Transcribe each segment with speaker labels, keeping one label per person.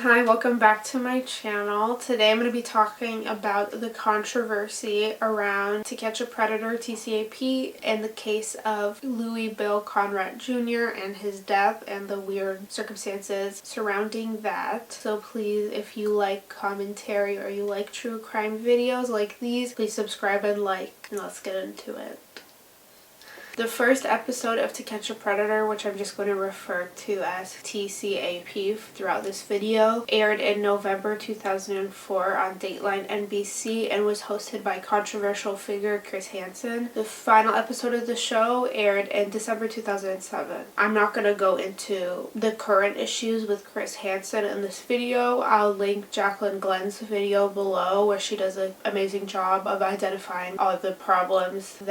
Speaker 1: Hi, welcome back to my channel. Today I'm going to be talking about the controversy around To Catch a Predator, TCAP, and the case of Louis Bill Conradt Jr. and his death and the weird circumstances surrounding that. So please, if you like commentary or you like true crime videos like these, please subscribe and like, and let's get into it. The first episode of To Catch a Predator, which I'm just going to refer to as TCAP throughout this video, aired in November 2004 on Dateline NBC and was hosted by controversial figure Chris Hansen. The final episode of the show aired in December 2007. I'm not going to go into the current issues with Chris Hansen in this video. I'll link Jacqueline Glenn's video below where she does an amazing job of identifying all the problems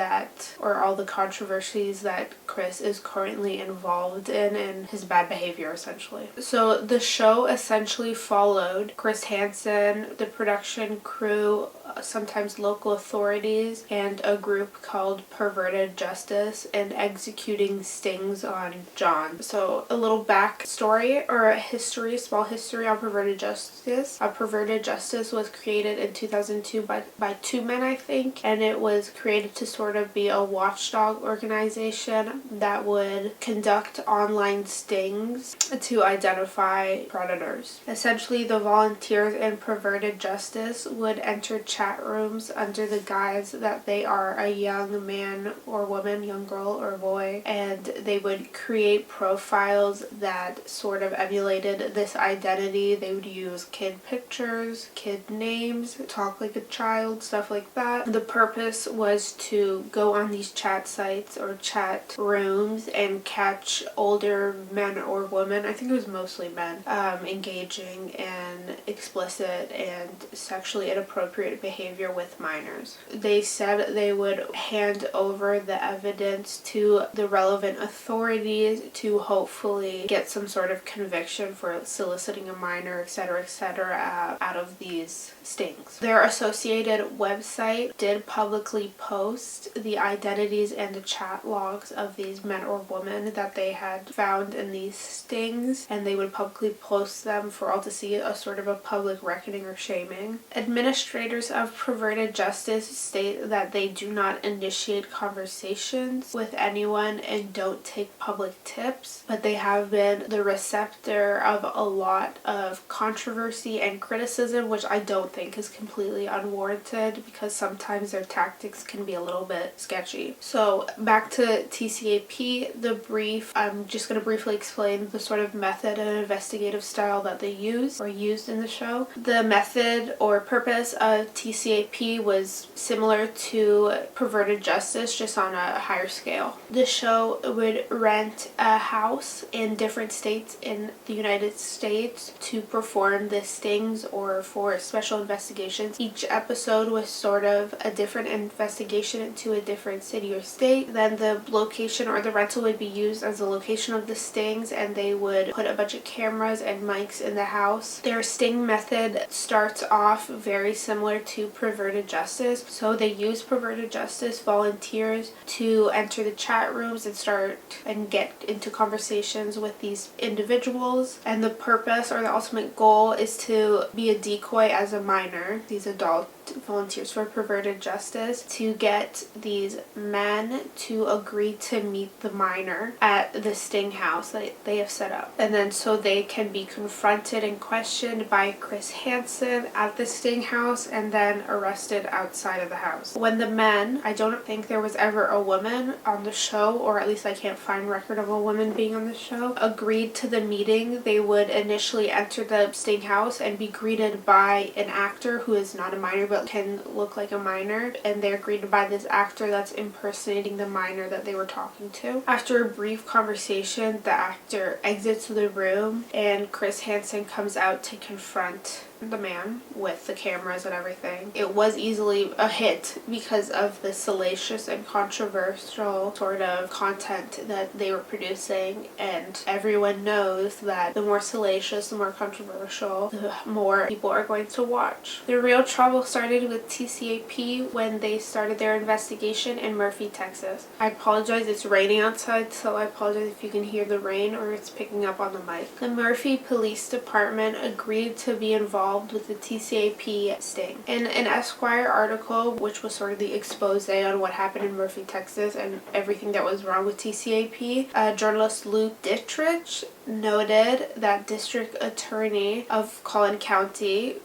Speaker 1: or all the controversies that Chris is currently involved in and his bad behavior essentially. So the show essentially followed Chris Hansen, the production crew, sometimes local authorities, and a group called Perverted Justice in executing stings on John. So a little backstory or a history, small history on Perverted Justice. Perverted Justice was created in 2002 by two men, I think, and it was created to sort of be a watchdog organization that would conduct online stings to identify predators. Essentially, the volunteers in Perverted Justice would enter chat rooms under the guise that they are a young man or woman, young girl or boy, and they would create profiles that sort of emulated this identity. They would use kid pictures, kid names, talk like a child, stuff like that. The purpose was to go on these chat sites or chat rooms and catch older men or women, I think it was mostly men, engaging in explicit and sexually inappropriate behavior with minors. They said they would hand over the evidence to the relevant authorities to hopefully get some sort of conviction for soliciting a minor, etc., out of these stings. Their associated website did publicly post the identities and the chat logs of these men or women that they had found in these stings, and they would publicly post them for all to see, a sort of a public reckoning or shaming. Administrators of Perverted Justice state that they do not initiate conversations with anyone and don't take public tips, but they have been the receptor of a lot of controversy and criticism, which I don't think is completely unwarranted because sometimes their tactics can be a little bit sketchy. So back to TCAP, the brief, I'm just going to briefly explain the sort of method and investigative style that they used in the show. The method or purpose of TCAP was similar to Perverted Justice, just on a higher scale. The show would rent a house in different states in the United States to perform the stings or for special investigations. Each episode was sort of a different investigation into a different city or state. Then the location or the rental would be used as the location of the stings, and they would put a bunch of cameras and mics in the house. Their sting method starts off very similar to Perverted Justice. So they use Perverted Justice volunteers to enter the chat rooms and start and get into conversations with these individuals. And the purpose or the ultimate goal is to be a decoy as a minor, these adult volunteers for Perverted Justice, to get these men to agree to meet the minor at the sting house that they have set up. And then so they can be confronted and questioned by Chris Hansen at the sting house and then arrested outside of the house. When the men, I don't think there was ever a woman on the show, or at least I can't find record of a woman being on the show, agreed to the meeting, they would initially enter the sting house and be greeted by an actor who is not a minor but can look like a minor, and they're greeted by this actor that's impersonating the minor that they were talking to. After a brief conversation, the actor exits the room and Chris Hansen comes out to confront the man with the cameras and everything. It was easily a hit because of the salacious and controversial sort of content that they were producing, and everyone knows that the more salacious, the more controversial, the more people are going to watch. The real trouble starts started with TCAP when they started their investigation in Murphy, Texas. I apologize, it's raining outside, so I apologize if you can hear the rain or it's picking up on the mic. The Murphy Police Department agreed to be involved with the TCAP sting. In an Esquire article, which was sort of the expose on what happened in Murphy, Texas and everything that was wrong with TCAP, journalist Luke Dittrich noted that District Attorney of Collin County,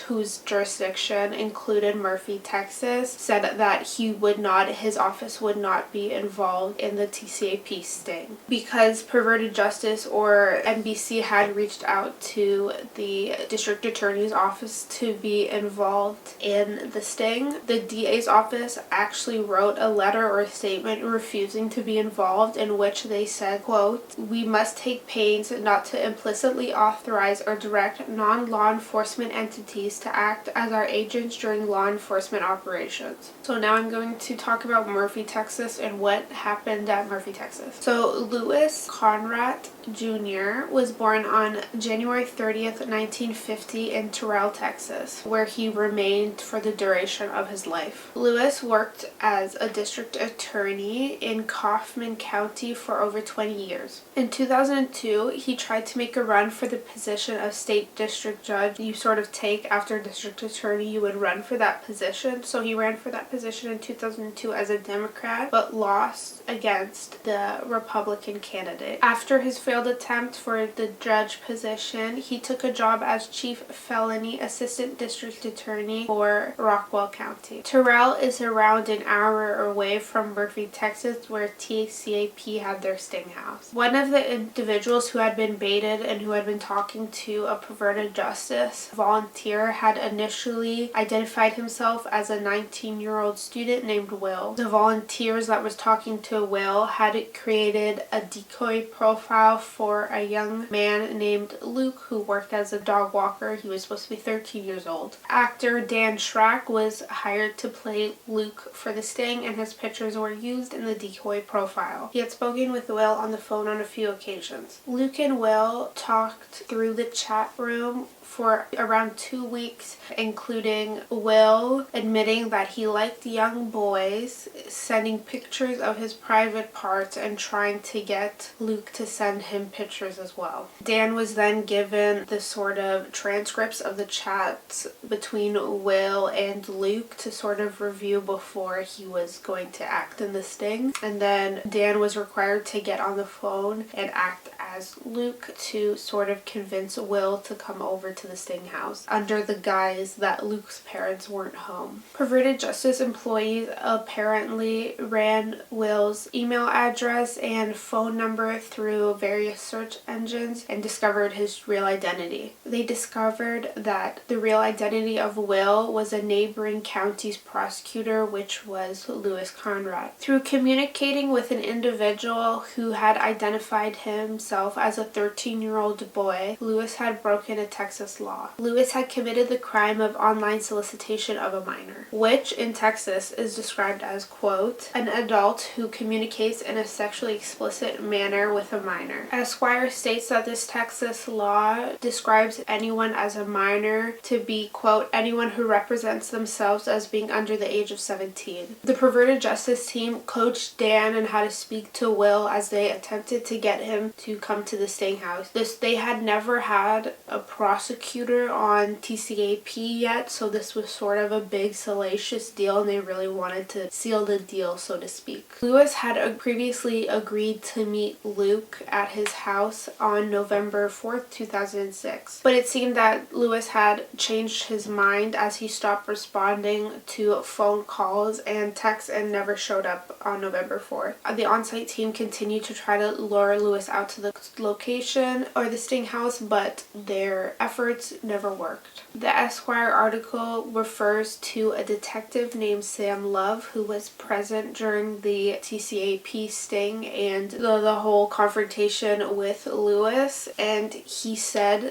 Speaker 1: whose jurisdiction included Murphy, Texas, said that his office would not be involved in the TCAP sting. Because Perverted Justice, or NBC, had reached out to the District Attorney's office to be involved in the sting, the DA's office actually wrote a letter or a statement refusing to be involved, in which they said, quote, "We must take pains not to implicitly authorize or direct non-law enforcement entities to act as our agents during law enforcement operations." So now I'm going to talk about Murphy, Texas and what happened at Murphy, Texas. So Louis Conradt Jr. was born on January 30th, 1950 in Terrell, Texas, where he remained for the duration of his life. Louis worked as a district attorney in Kaufman County for over 20 years. In 2002, he tried to make a run for the position of state district judge. You sort of take after district attorney, you would run for that position. So he ran for that position in 2002 as a Democrat, but lost against the Republican candidate. After his failed attempt for the judge position, he took a job as chief felony assistant district attorney for Rockwell County. Terrell is around an hour away from Murphy, Texas, where TCAP had their sting house. One of the individuals who had been baited and who had been talking to a Perverted Justice volunteer had initially identified himself as a 19-year-old student named Will. The volunteers that was talking to Will had created a decoy profile for a young man named Luke who worked as a dog walker. He was supposed to be 13 years old. Actor Dan Schrack was hired to play Luke for the sting, and his pictures were used in the decoy profile. He had spoken with Will on the phone on a few occasions. Luke and Will talked through the chat room for around 2 weeks, including Will admitting that he liked young boys, sending pictures of his private parts, and trying to get Luke to send him pictures as well. Dan was then given the sort of transcripts of the chats between Will and Luke to sort of review before he was going to act in the sting. And then Dan was required to get on the phone and act as Luke to sort of convince Will to come over to the sting house under the guise that Luke's parents weren't home. Perverted Justice employees apparently ran Will's email address and phone number through various search engines and discovered his real identity. They discovered that the real identity of Will was a neighboring county's prosecutor, which was Louis Conradt. Through communicating with an individual who had identified himself as a 13-year-old boy, Louis had broken a Texas law. Louis had committed the crime of online solicitation of a minor, which in Texas is described as, quote, an adult who communicates in a sexually explicit manner with a minor. Esquire states that this Texas law describes anyone as a minor to be, quote, anyone who represents themselves as being under the age of 17. The Perverted Justice team coached Dan on how to speak to Will as they attempted to get him to come to the sting house. They had never had a prosecutor on TCAP yet, so this was sort of a big salacious deal, and they really wanted to seal the deal, so to speak. Louis had previously agreed to meet Luke at his house on November 4th, 2006, but it seemed that Louis had changed his mind as he stopped responding to phone calls and texts and never showed up on November 4th. The on-site team continued to try to lure Louis out to the location or the sting house, but their efforts never worked. The Esquire article refers to a detective named Sam Love who was present during the TCAP sting and the whole confrontation with Louis, and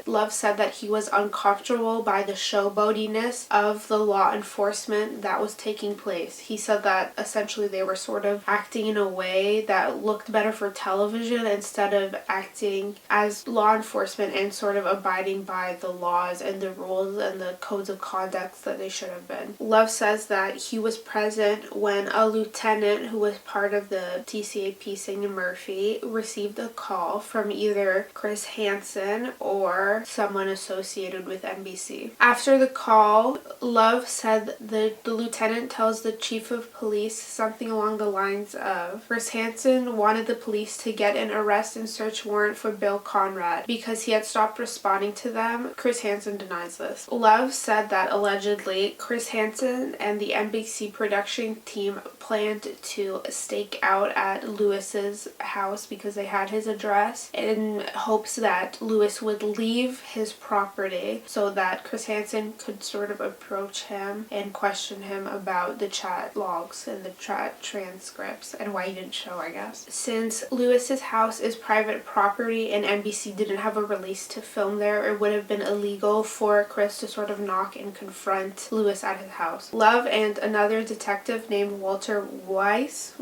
Speaker 1: Love said said that he was uncomfortable by the showboatiness of the law enforcement that was taking place. He said that essentially they were sort of acting in a way that looked better for television instead of acting as law enforcement and sort of abiding by the laws and the rules and the codes of conduct that they should have been. Love says that he was present when a lieutenant who was part of the TCAP, St. Murphy, received a call from either Chris Hansen or someone associated with NBC. After the call, Love said the lieutenant tells the chief of police something along the lines of, Chris Hansen wanted the police to get an arrest and search warrant for Bill Conradt because he had stopped responding to them. Chris Hansen denies this. Love said that allegedly Chris Hansen and the NBC production team planned to stake out at Lewis's house because they had his address in hopes that Lewis would leave his property so that Chris Hansen could sort of approach him and question him about the chat logs and the chat transcripts and why he didn't show, I guess. Since Lewis's house is private property and NBC didn't have a release to film there, it would have been illegal for Chris to sort of knock and confront Lewis at his house. Love and another detective named Walter Weiss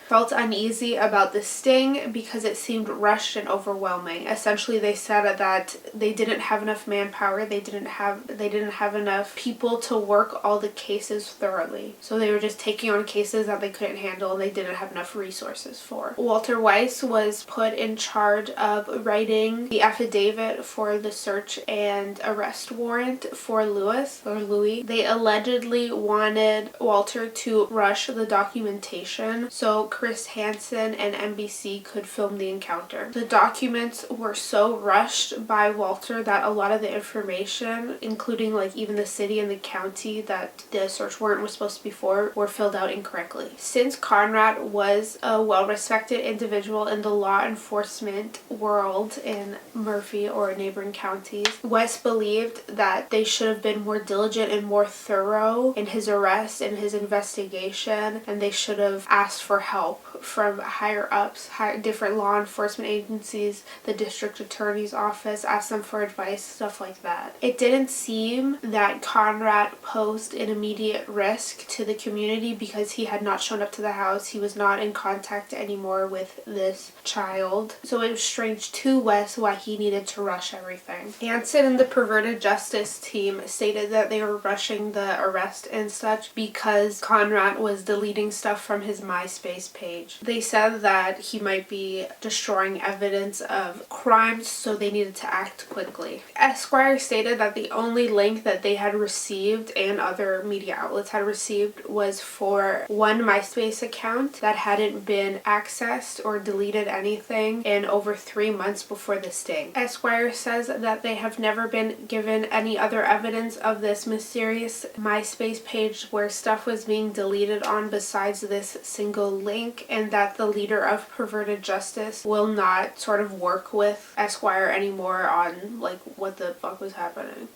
Speaker 1: felt uneasy about the sting because it seemed rushed and overwhelming. Essentially, they said that they didn't have enough manpower, they didn't have enough people to work all the cases thoroughly. So they were just taking on cases that they couldn't handle and they didn't have enough resources for. Walter Weiss was put in charge of writing the affidavit for the search and arrest warrant for Louis. They allegedly wanted Walter to rush the documentation so Chris Hansen and NBC could film the encounter. The documents were so rushed by Walter that a lot of the information, including like even the city and the county that the search warrant was supposed to be for, were filled out incorrectly. Since Conradt was a well-respected individual in the law enforcement world in Murphy or neighboring counties, West believed that they should have been more diligent and more thorough in his arrest and his investigation, and they should have asked for help from higher ups, different law enforcement agencies, the district attorney's office, asked them for advice, stuff like that. It didn't seem that Conradt posed an immediate risk to the community because he had not shown up to the house. He was not in contact anymore with this child. So it was strange to Wes why he needed to rush everything. Hansen and the perverted justice team stated that they were rushing the arrest and such because Conradt was deleting stuff from his MySpace page. They said that he might be destroying evidence of crimes, so they needed to act quickly. Esquire stated that the only link that they had received and other media outlets had received was for one MySpace account that hadn't been accessed or deleted anything in over 3 months before the sting. Esquire says that they have never been given any other evidence of this mysterious MySpace page where stuff was being deleted on besides this single link, and that the leader of perverted justice will not sort of work with Esquire anymore on like what the fuck was happening.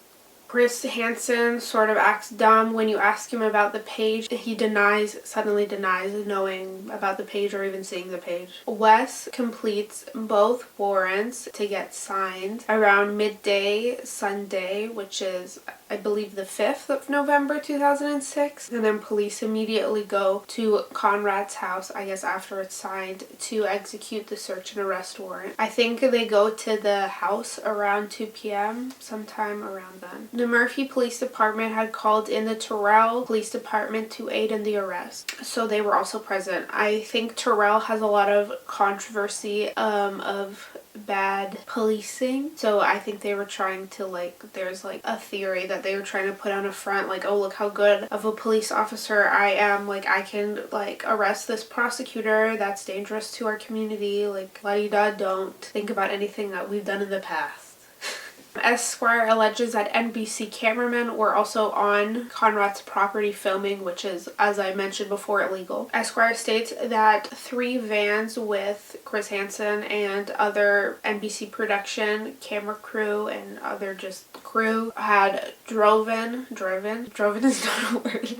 Speaker 1: Chris Hansen sort of acts dumb when you ask him about the page. He suddenly denies knowing about the page or even seeing the page. Wes completes both warrants to get signed around midday Sunday, which is I believe the 5th of November 2006, and then police immediately go to Conrad's house, I guess after it's signed, to execute the search and arrest warrant. I think they go to the house around 2 p.m., sometime around then. The Murphy Police Department had called in the Terrell Police Department to aid in the arrest, so they were also present. I think Terrell has a lot of controversy of bad policing, so I think they were trying to there's a theory that they were trying to put on a front oh, look how good of a police officer I am, I can arrest this prosecutor that's dangerous to our community, la-di-da, don't think about anything that we've done in the past. Esquire alleges that NBC cameramen were also on Conrad's property filming, which is, as I mentioned before, illegal. Esquire states that 3 vans with Chris Hansen and other NBC production, camera crew, and other just crew had driven is not a word,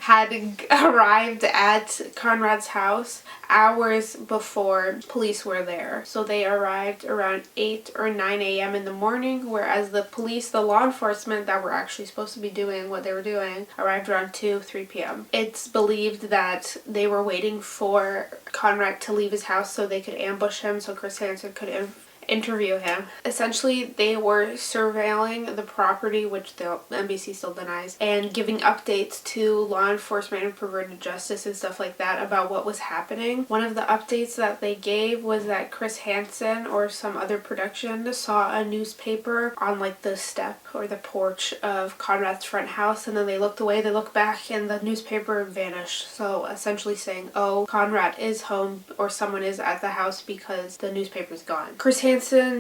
Speaker 1: had arrived at Conrad's house hours before police were there. So they arrived around 8 or 9 a.m. in the morning, whereas the police, the law enforcement that were actually supposed to be doing what they were doing, arrived around 2-3 p.m. It's believed that they were waiting for Conradt to leave his house so they could ambush him so Chris Hansen could interview him. Essentially, they were surveilling the property, which the NBC still denies, and giving updates to law enforcement and perverted justice and stuff like that about what was happening. One of the updates that they gave was that Chris Hansen or some other production saw a newspaper on like the step or the porch of Conrad's front house, and then they looked away, they looked back, and the newspaper vanished. So essentially saying, oh, Conrad is home or someone is at the house because the newspaper's gone. Chris Hansen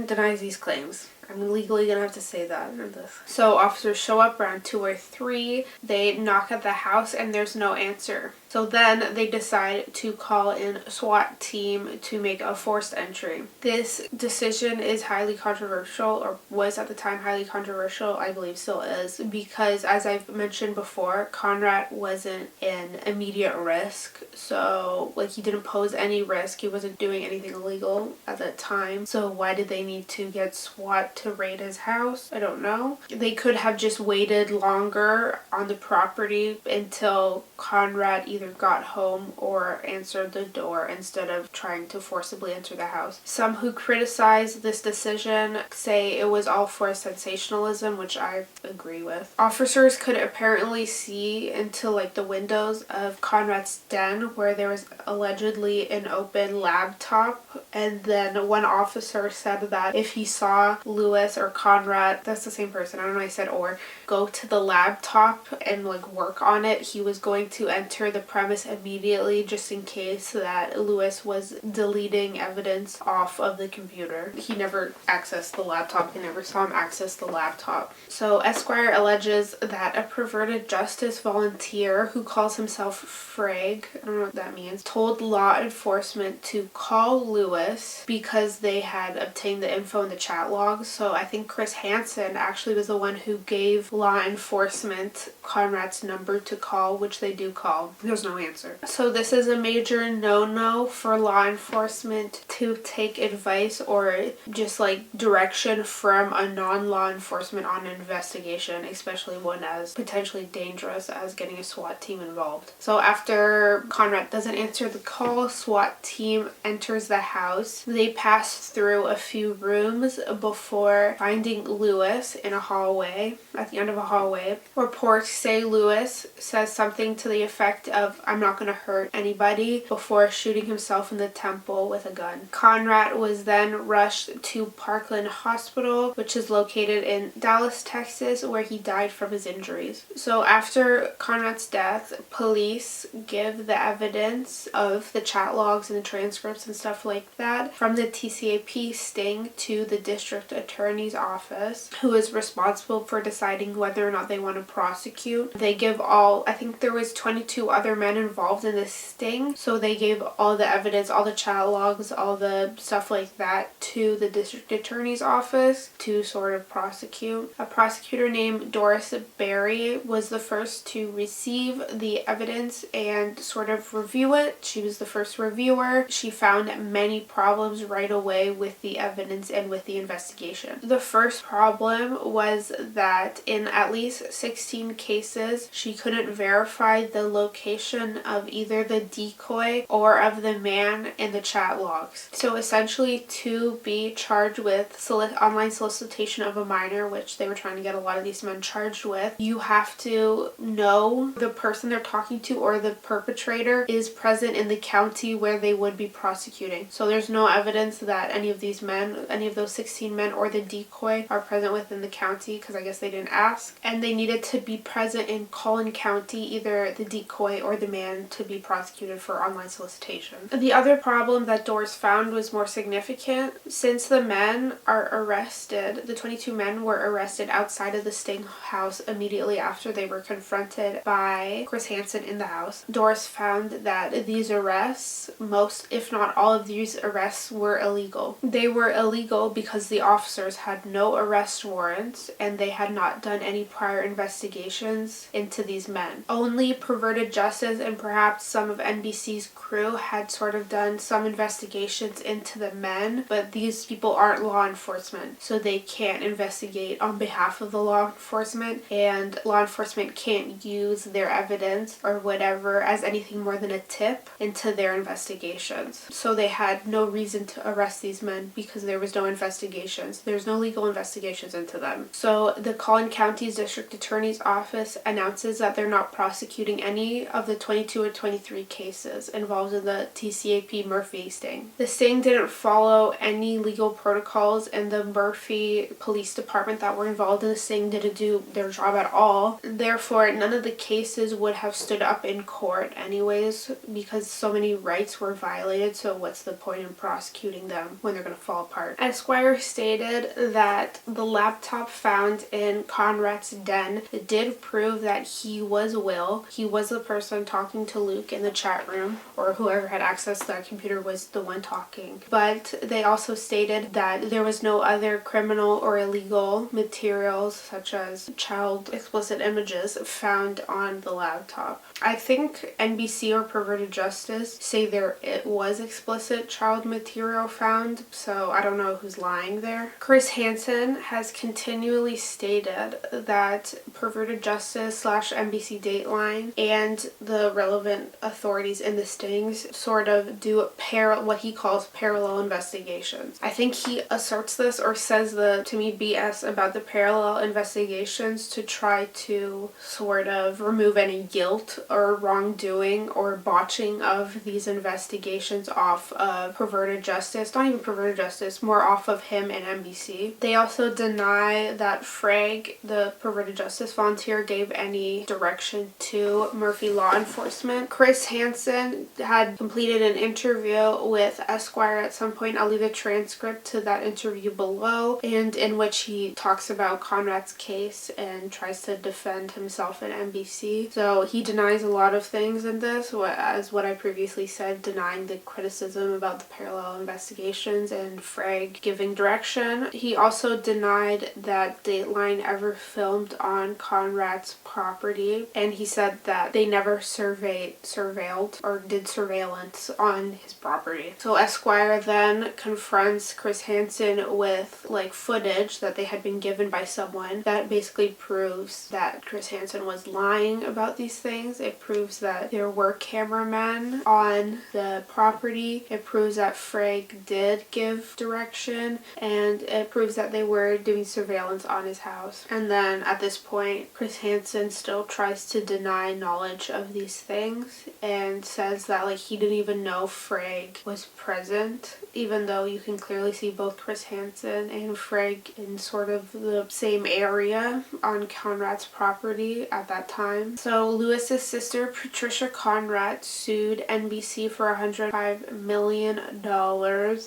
Speaker 1: denies these claims. I'm legally gonna have to say that in this. So officers show up around 2 or 3. They knock at the house and there's no answer. So then they decide to call in a SWAT team to make a forced entry. This decision is highly controversial, or was at the time highly controversial, I believe still is, because as I've mentioned before, Conrad wasn't in immediate risk. So like he didn't pose any risk. He wasn't doing anything illegal at that time. So why did they need to get SWAT to raid his house? I don't know. They could have just waited longer on the property until Conrad either got home or answered the door instead of trying to forcibly enter the house. Some who criticize this decision say it was all for sensationalism, which I agree with. Officers could apparently see into like the windows of Conrad's den where there was allegedly an open laptop, and then one officer said that if he saw Lewis or Conrad, that's the same person, I don't know why I said or, go to the laptop and like work on it, he was going to enter the premise immediately just in case that Lewis was deleting evidence off of the computer. He never accessed the laptop. He never saw him access the laptop. So Esquire alleges that a perverted justice volunteer who calls himself Frag, I don't know what that means, told law enforcement to call Lewis because they had obtained the info in the chat logs. So I think Chris Hansen actually was the one who gave law enforcement Conrad's number to call, which they do call. There's no answer. So this is a major no-no for law enforcement to take advice or just like direction from a non-law enforcement on an investigation, especially one as potentially dangerous as getting a SWAT team involved. So after Conrad doesn't answer the call, SWAT team enters the house. They pass through a few rooms before finding Lewis in a hallway, at the end of a hallway. Reports say Lewis says something to the effect of, "I'm not going to hurt anybody," before shooting himself in the temple with a gun. Conrad was then rushed to Parkland Hospital, which is located in Dallas, Texas, where he died from his injuries. So after Conrad's death, police give the evidence of the chat logs and the transcripts and stuff like that from the TCAP sting to the district attorney's office, who is responsible for deciding whether or not they want to prosecute. They give I think there was 22 other men involved in this sting, so they gave all the evidence, all the chat logs, all the stuff like that to the district attorney's office to sort of prosecute. A prosecutor named Doris Berry was the first to receive the evidence and sort of review it. She was the first reviewer. She found many problems right away with the evidence and with the investigation. The first problem was that in at least 16 cases, she couldn't verify the location of either the decoy or of the man in the chat logs. So essentially, to be charged with online solicitation of a minor, which they were trying to get a lot of these men charged with, you have to know the person they're talking to or the perpetrator is present in the county where they would be prosecuting. So there's no evidence that any of these men, any of those 16 men or the the decoy are present within the county, because I guess they didn't ask, and they needed to be present in Collin County, either the decoy or the man, to be prosecuted for online solicitation. The other problem that Doris found was more significant. Since the men are arrested, the 22 men were arrested outside of the Sting house immediately after they were confronted by Chris Hansen in the house. Doris found that these arrests, most if not all of these arrests, were illegal. They were illegal because the officers had no arrest warrants and they had not done any prior investigations into these men. Only Perverted Justice and perhaps some of NBC's crew had sort of done some investigations into the men, but these people aren't law enforcement, so they can't investigate on behalf of the law enforcement, and law enforcement can't use their evidence or whatever as anything more than a tip into their investigations. So they had no reason to arrest these men because there was no investigations. There's no legal investigations into them. So the Collin County's District Attorney's Office announces that they're not prosecuting any of the 22 or 23 cases involved in the TCAP Murphy sting. The sting didn't follow any legal protocols, and the Murphy Police Department that were involved in the sting didn't do their job at all. Therefore, none of the cases would have stood up in court anyways, because so many rights were violated, so what's the point in prosecuting them when they're going to fall apart? Esquire stated that the laptop found in Conrad's den did prove that he was Will. He was the person talking to Luke in the chat room, or whoever had access to that computer was the one talking. But they also stated that there was no other criminal or illegal materials, such as child explicit images, found on the laptop. I think NBC or Perverted Justice say it was explicit child material found, so I don't know who's lying there. Chris Hansen has continually stated that Perverted Justice / NBC Dateline and the relevant authorities in the stings sort of do what he calls parallel investigations. I think he asserts this or says to me BS about the parallel investigations to try to sort of remove any guilt or wrongdoing or botching of these investigations off of Perverted Justice. Not even Perverted Justice, more off of him and NBC. They also deny that Frag, the Perverted Justice volunteer, gave any direction to Murphy law enforcement. Chris Hansen had completed an interview with Esquire at some point. I'll leave a transcript to that interview below, and in which he talks about Conrad's case and tries to defend himself at NBC. So he denies a lot of things in this, as what I previously said, denying the criticism about the parallel investigations and Frag giving direction. He also denied that Dateline ever filmed on Conrad's property, and he said that they never surveilled or did surveillance on his property. So Esquire then confronts Chris Hansen with footage that they had been given by someone that basically proves that Chris Hansen was lying about these things. It proves that there were cameramen on the property. It proves that Frag did give direction, and it proves that they were doing surveillance on his house. And then at this point, Chris Hansen still tries to deny knowledge of these things and says that he didn't even know Frag was present, even though you can clearly see both Chris Hansen and Frag in sort of the same area on Conrad's property at that time. So Lewis's sister Patricia Conradt sued NBC for $105 million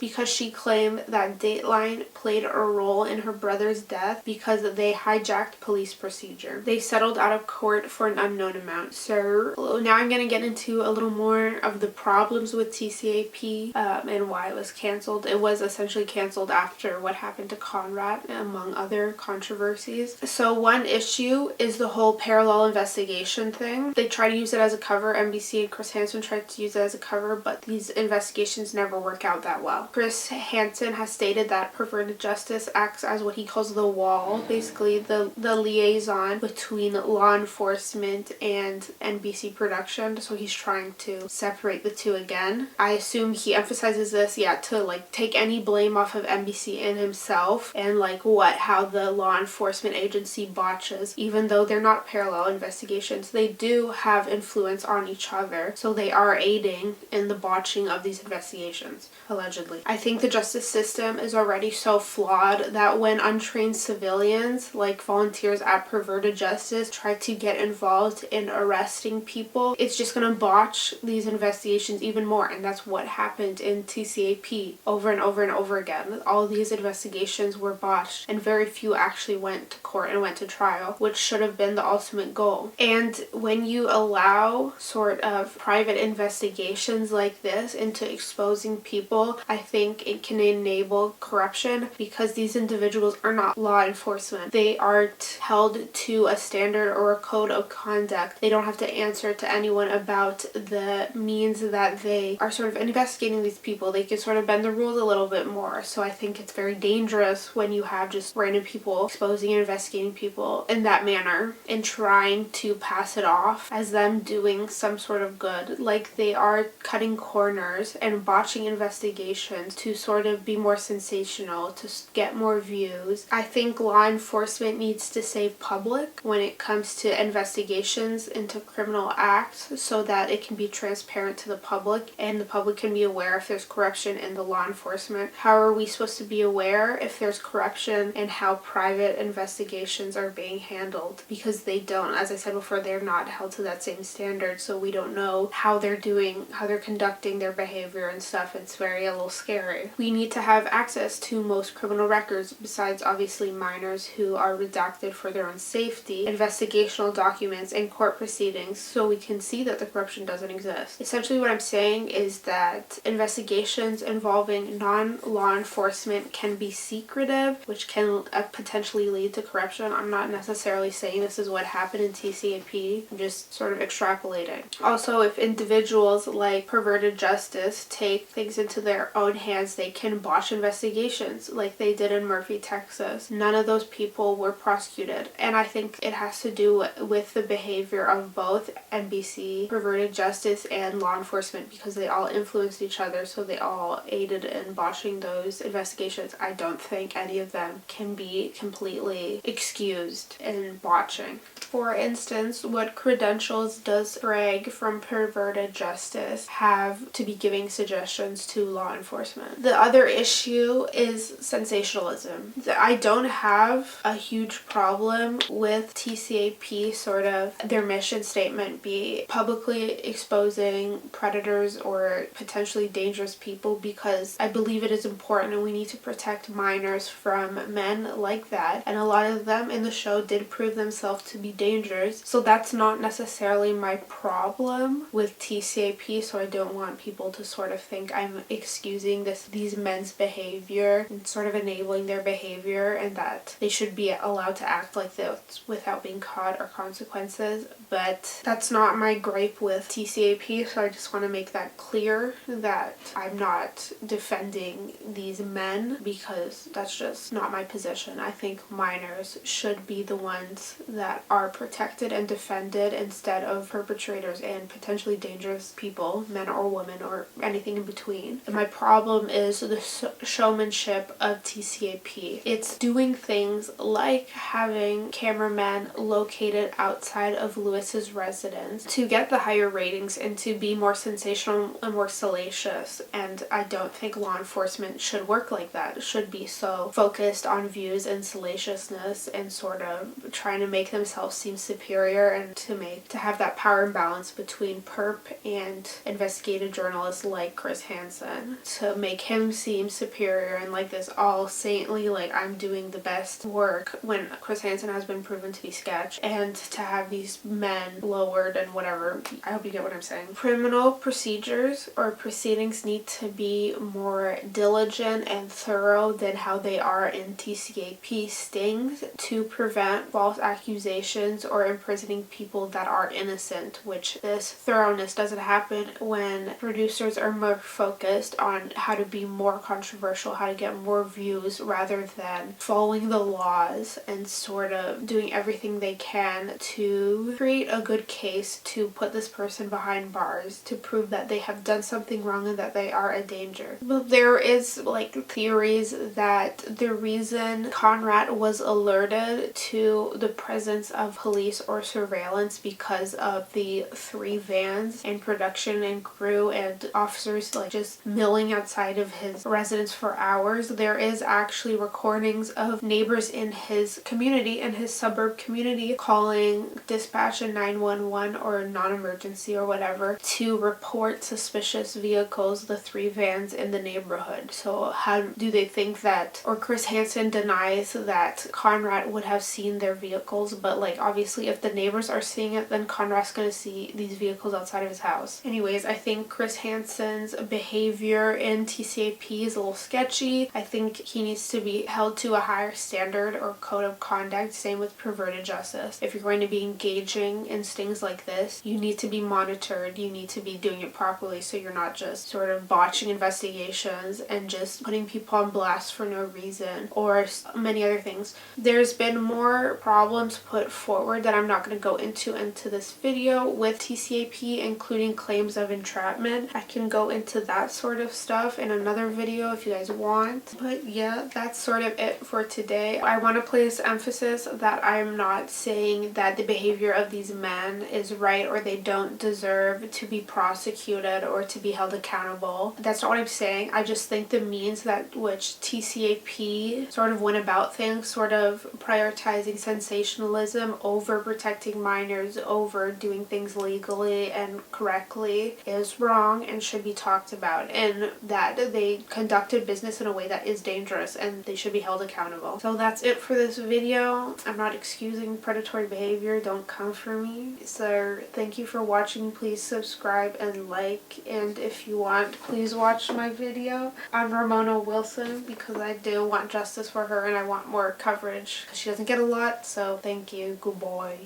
Speaker 1: because she claimed that Dateline played a role in her brother's death because they hijacked police procedure. They settled out of court for an unknown amount. So now I'm going to get into a little more of the problems with TCAP and why it was canceled. It was essentially canceled after what happened to Conradt, among other controversies. So one issue is the whole parallel investigation thing. They try to use it as a cover. NBC and Chris Hansen tried to use it as a cover, but these investigations never work out that well. Chris Hansen has stated that Perverted Justice acts as what he calls the wall, basically the liaison between law enforcement and NBC production, so he's trying to separate the two again. I assume he emphasizes this, to take any blame off of NBC and himself, and how the law enforcement agency botches, even though they're not parallel investigations, they do have influence on each other, so they are aiding in the botching of these investigations, allegedly. I think the justice system is already so flawed that when untrained civilians, like volunteers at Perverted Justice, try to get involved in arresting people, it's just going to botch these investigations even more. And that's what happened in TCAP over and over and over again. All these investigations were botched and very few actually went to court and went to trial, which should have been the ultimate goal. And when you allow sort of private investigations like this into exposing people, I think it can enable corruption because these individuals are not law enforcement. They aren't held to a standard or a code of conduct. They don't have to answer to anyone about the means that they are sort of investigating these people. They can sort of bend the rules a little bit more. So I think it's very dangerous when you have just random people exposing and investigating people in that manner and trying to pass it off as them doing some sort of good. Like they are cutting corners and botching investigations to sort of be more sensational, to get more views. I think law enforcement needs to stay public when it comes to investigations into criminal acts so that it can be transparent to the public and the public can be aware if there's corruption in the law enforcement. How are we supposed to be aware if there's corruption and how private investigations are being handled? Because they don't, as I said before, they're not held to that same standard, so we don't know how they're doing, how they're conducting their behavior and stuff. It's a little scary. We need to have access to most criminal records, besides obviously minors who are redacted for their own safety, investigational documents and court proceedings, so we can see that the corruption doesn't exist. Essentially what I'm saying is that investigations involving non-law enforcement can be secretive, which can potentially lead to corruption. I'm not necessarily saying this is what happened in TCAP. I'm just sort of extrapolating. Also, if individuals like Perverted Justice take things into their own hands, they can botch investigations like they did in Murphy, Texas. None of those people were prosecuted, and I think it has to do with the behavior of both NBC, Perverted Justice, and law enforcement, because they all influenced each other, so they all aided in botching those investigations. I don't think any of them can be completely excused in botching. For instance, what credentials does Greg from Perverted Justice have to be giving suggestions to law enforcement? The other issue is sensationalism. I don't have a huge problem with TCAP sort of their mission statement be publicly exposing predators or potentially dangerous people, because I believe it is important and we need to protect minors from men like that. And a lot of them in the show did prove themselves to be dangerous. So that's not necessarily my problem with TCAP, so I don't want people to sort of think I'm excusing these men's behavior and sort of enabling their behavior and that they should be allowed to act like this without being caught or consequences. But that's not my gripe with TCAP, so I just want to make that clear that I'm not defending these men, because that's just not my position. I think minors should be the ones that are protected and defended instead of perpetrators and potentially dangerous people, men or women or anything in between. And my problem is the showmanship of TCAP. It's doing things like having cameramen located outside of Lewis's residence to get the higher ratings and to be more sensational and more salacious. And I don't think law enforcement should work like that. It should be so focused on views and salaciousness and sort of trying to make themselves seem superior and to have that power imbalance between perp and investigative journalists like Chris Hansen, to make him seem superior and like this all saintly, like I'm doing the best work, when Chris Hansen has been proven to be sketch, and to have these men lowered and whatever. I hope you get what I'm saying. Criminal procedures or proceedings need to be more diligent and thorough than how they are in TCAP stings, to prevent false accusations or imprisoning people that are innocent, which this thoroughness doesn't happen when producers are more focused on how to be more controversial, how to get more views, rather than following the laws and sort of doing everything they can to create a good case to put this person behind bars, to prove that they have done something wrong and that they are a danger. But there is like theories that the reason Conradt was alerted to the presence of police or surveillance because of the 3 vans and production and crew and officers like just milling outside of his residence for hours. There is actually recordings of neighbors in his community, in his suburb community, calling dispatch and 911 or non-emergency or whatever to report suspicious vehicles, the 3 vans in the neighborhood. So how do they think that, or Chris Hansen denies that Conradt would have seen their vehicles, but like obviously if the neighbors are seeing it, then Conrad's gonna see these vehicles outside of his house. Anyways, I think Chris Hansen's behavior in TCAP is a little sketchy. I think he needs to be held to a higher standard or code of conduct. Same with perverted justice. If you're going to be engaging in things like this, you need to be monitored. You need to be doing it properly so you're not just sort of botching investigations and just putting people on blast for no reason, or many other things. There's been more problems put forward that I'm not going to go into this video with TCAP, including claims of entrapment. I can go into that sort of stuff in another video if you guys want. But yeah, that's sort of it for today. I want to place emphasis that I'm not saying that the behavior of these men is right or they don't deserve to be prosecuted or to be held accountable. That's not what I'm saying. I just think the means that which TCAP sort of went about things, sort of prioritizing sensationalism over protecting minors, over doing things legally and correctly, is wrong and should be talked about, and that they conducted business in a way that is dangerous and they should be held accountable. So that's it for this video. I'm not excusing predatory behavior. Don't come for me. So thank you for watching. Please subscribe and like, and if you want, please watch my video on Ramona Wilson because I do want justice for her and I want more coverage because she doesn't get a lot. So thank you. Good boy.